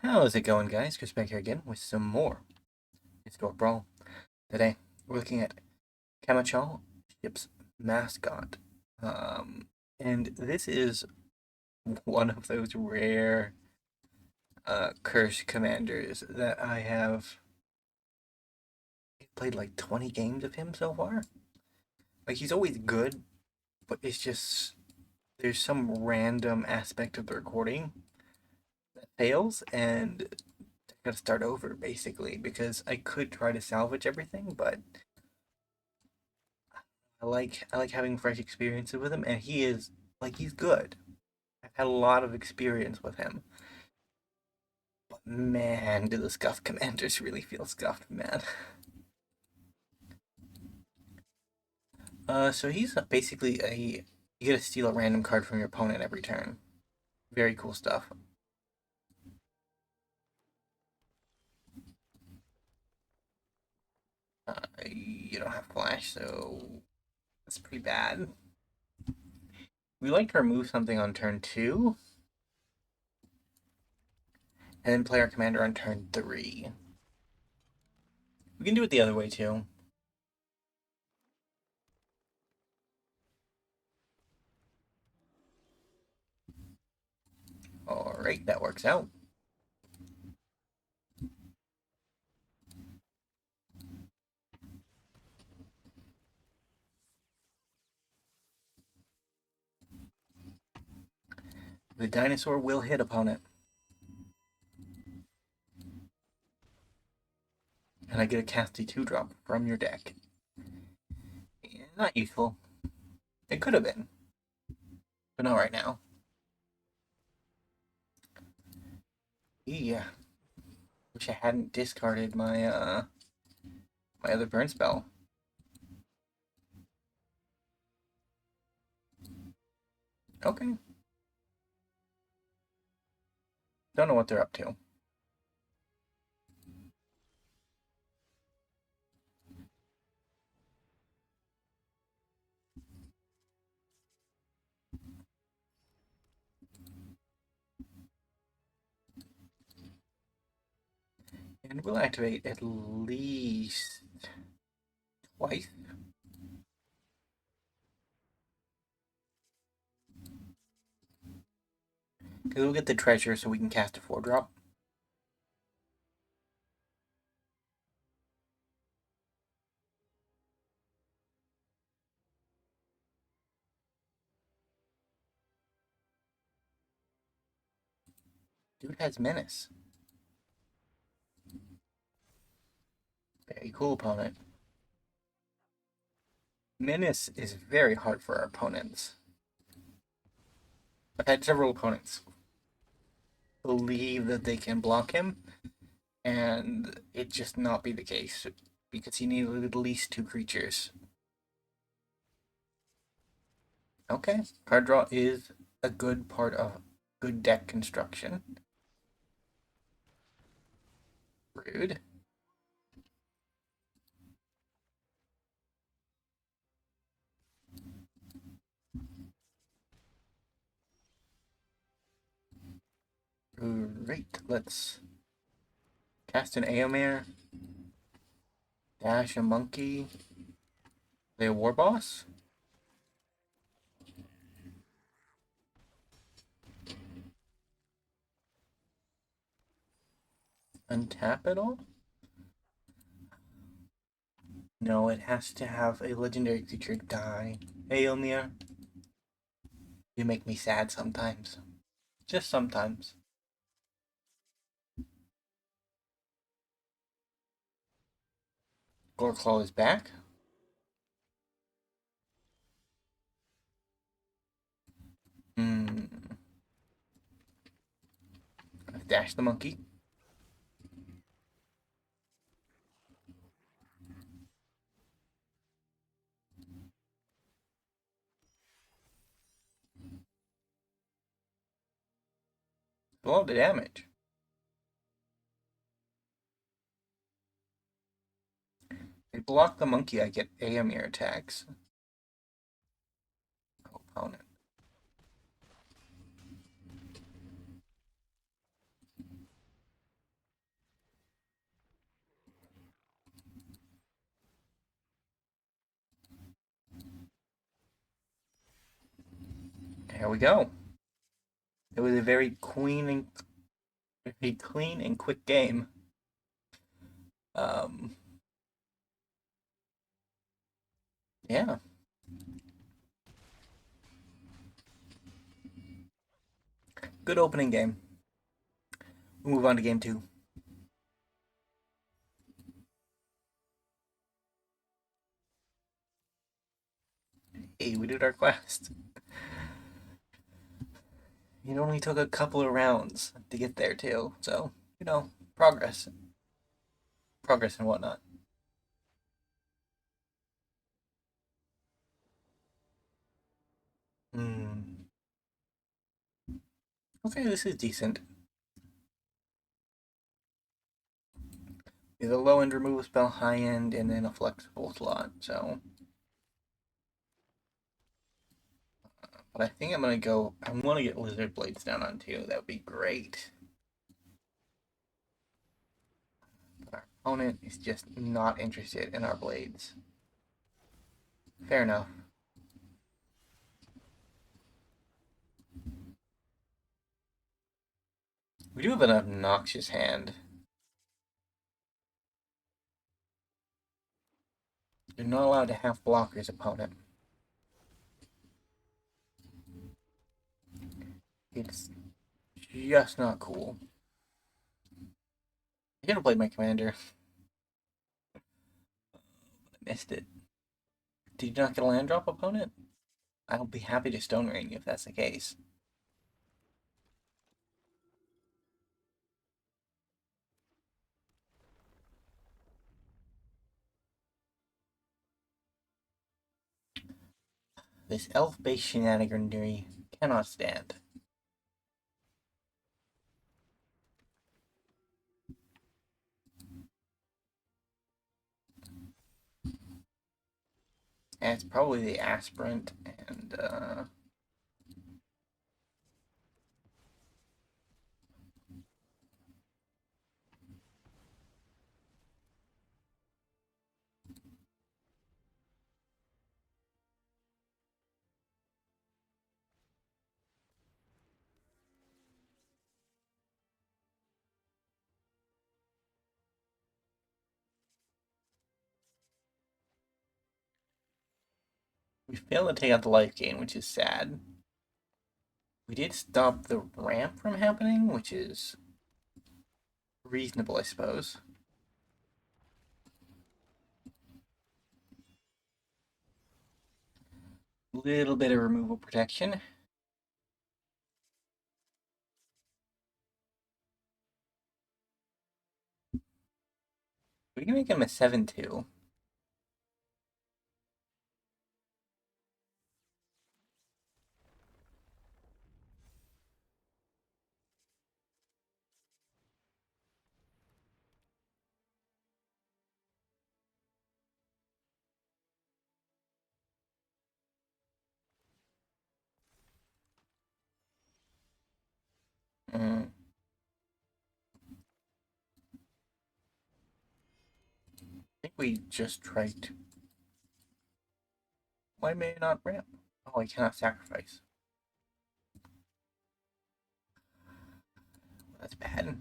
How's it going, guys? Chris back here again with some more Historic Brawl. Today, we're looking at Kamachal, ship's mascot. And this is one of those rare curse commanders that I have played like 20 games of him so far. Like, he's always good, but it's just there's some random aspect of the recording that fails, and I gotta start over basically because I could try to salvage everything, but I like having fresh experiences with him, and he is like he's good. I've had a lot of experience with him, but man, do the scuffed commanders really feel scuffed, man. So he's basically a you get to steal a random card from your opponent every turn. Very cool stuff. You don't have flash, so that's pretty bad. We like to remove something on turn 2, and then play our commander on turn 3. We can do it the other way too. Alright, that works out. The dinosaur will hit opponent. And I get a casty 2-drop from your deck. Yeah, not useful. It could have been, but not right now. Yeah. Wish I hadn't discarded my other burn spell. Okay. Don't know what they're up to. And we'll activate at least twice. Because we'll get the treasure so we can cast a 4-drop. Dude has Menace. Very cool opponent. Menace is very hard for our opponents. I've had several opponents believe that they can block him, and it just not be the case because he needed at least 2 creatures. Okay, card draw is a good part of good deck construction. Rude. Great, let's cast an Aomir, dash a monkey, play a war boss. Untap it all? No, it has to have a legendary creature die. Aomir, you make me sad sometimes. Just sometimes. Goreclaw is back. Dash the monkey. Blow the damage. They block the monkey, I get Aomir attacks. Opponent. There we go. It was a very clean and quick game. Yeah. Good opening game. We'll move on to game 2. Hey, we did our quest. It only took a couple of rounds to get there too, so progress and whatnot. Okay, this is decent. There's a low end remove spell, high end, and then a flexible slot. So, but I think I'm gonna go. I want to get Lizard Blades down on 2. That would be great. But our opponent is just not interested in our blades. Fair enough. We do have an obnoxious hand. You're not allowed to have blockers, opponent. It's just not cool. I should have played my commander. I missed it. Did you not get a land drop, opponent? I'll be happy to Stone Ring if that's the case. This elf-based shenaniganry cannot stand. And it's probably the aspirant and we failed to take out the life gain, which is sad. We did stop the ramp from happening, which is reasonable, I suppose. Little bit of removal protection. We can make him a 7/2. I think we just tried to... Why may I not ramp? Oh, I cannot sacrifice. That's bad.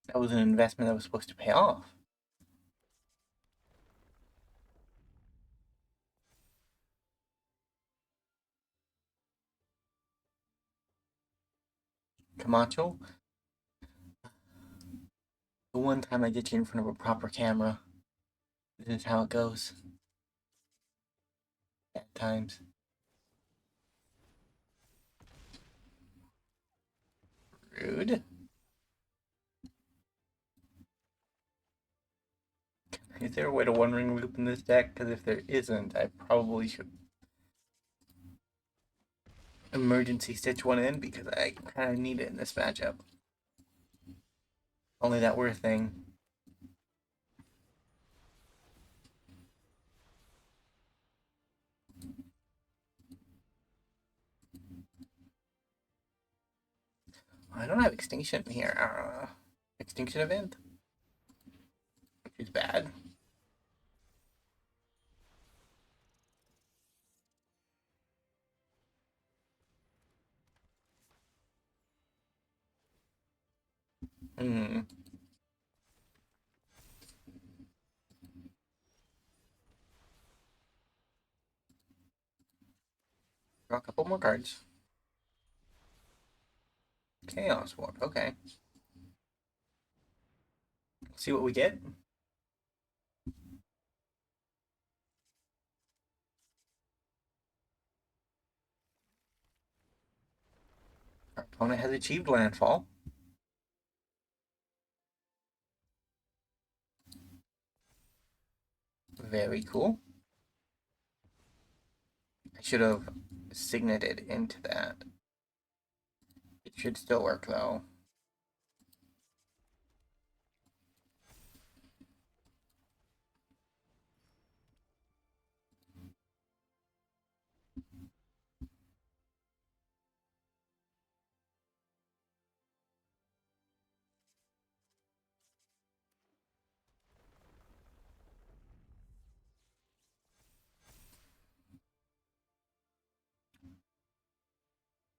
That was an investment that was supposed to pay off. Kamachal, the one time I get you in front of a proper camera, this is how it goes. At times. Rude. Is there a way to One Ring Loop in this deck? Because if there isn't, I probably should emergency stitch one in because I kind of need it in this matchup. Only that were a thing. I don't have Extinction here. Extinction event, which is bad. Hmm. Draw a couple more cards. Chaos Warp. Okay. See what we get. Our opponent has achieved landfall. Very cool. I should have signeted into that. It should still work though.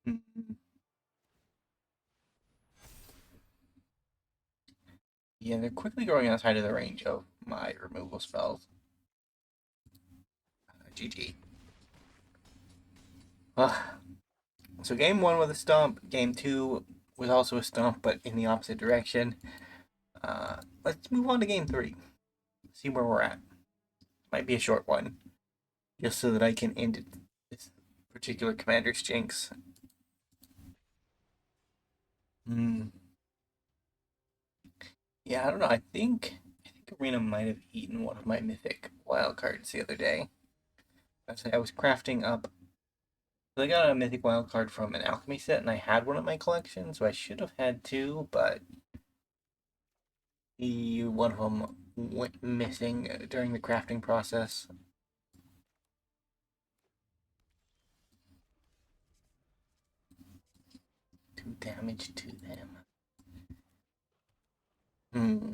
Hmm. Yeah, they're quickly going outside of the range of my removal spells. GG. So game one was a stomp. Game two was also a stomp, but in the opposite direction. Let's move on to game three. See where we're at. Might be a short one, just so that I can end this particular commander's jinx. Hmm. Yeah, I don't know. I think Arena might have eaten one of my mythic wildcards the other day. I was crafting up. So I got a mythic wildcard from an alchemy set, and I had one in my collection, so I should have had two, but one of them went missing during the crafting process. Two damage to them. Hmm.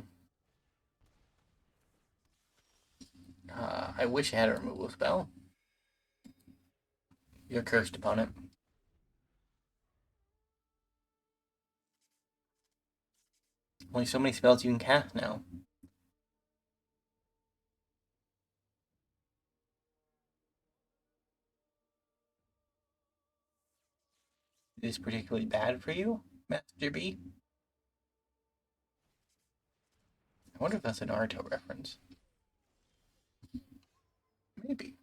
I wish I had a removal spell. You're cursed, opponent. Only so many spells you can cast now. Is this particularly bad for you, Master B? I wonder if that's an Naruto reference. Maybe.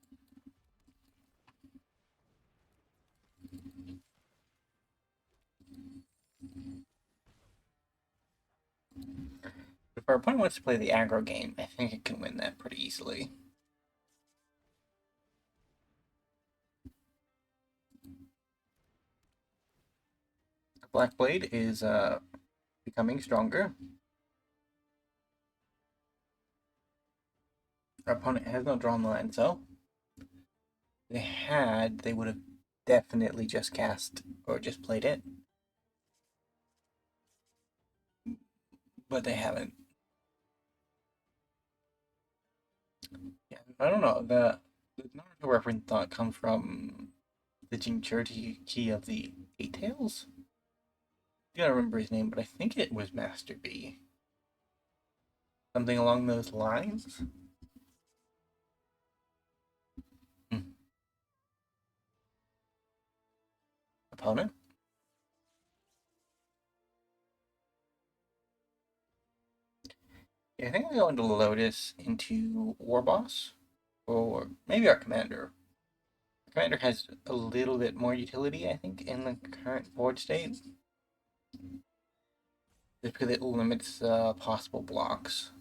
If our opponent wants to play the aggro game, I think it can win that pretty easily. Black Blade is becoming stronger. Our opponent has not drawn the land, so they would have definitely just cast or just played it. But they haven't. Yeah, I don't know. The Naruto reference thought comes from the Jinchuriki key of the Eight Tails. I don't remember his name, but I think it was Master B. Something along those lines. Hmm. Opponent. Yeah, I think I go into Lotus into War Boss, or maybe our commander. Commander has a little bit more utility, I think, in the current board state. Just because it limits possible blocks.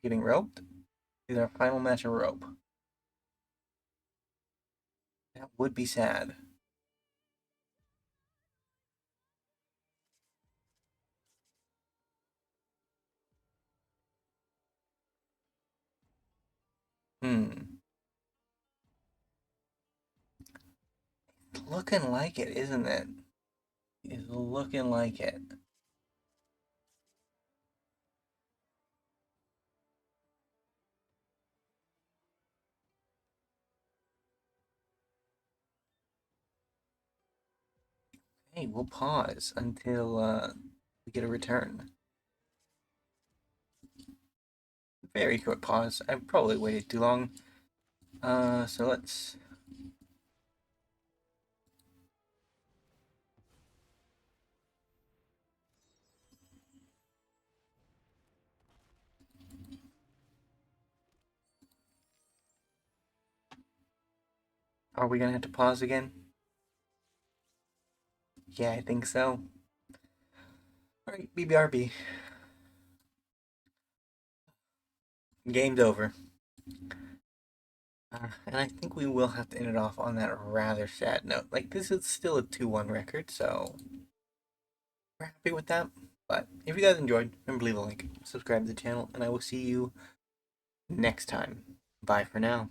Getting roped is our final match of rope. That would be sad. Hmm. looking like it, isn't it? It's looking like it. Hey, we'll pause until we get a return. Very short pause. I probably waited too long. So let's... Are we gonna have to pause again? Yeah, I think so. Alright, BBRB. Game's over. And I think we will have to end it off on that rather sad note. Like, this is still a 2-1 record, so we're happy with that. But if you guys enjoyed, remember to leave a like, subscribe to the channel, and I will see you next time. Bye for now.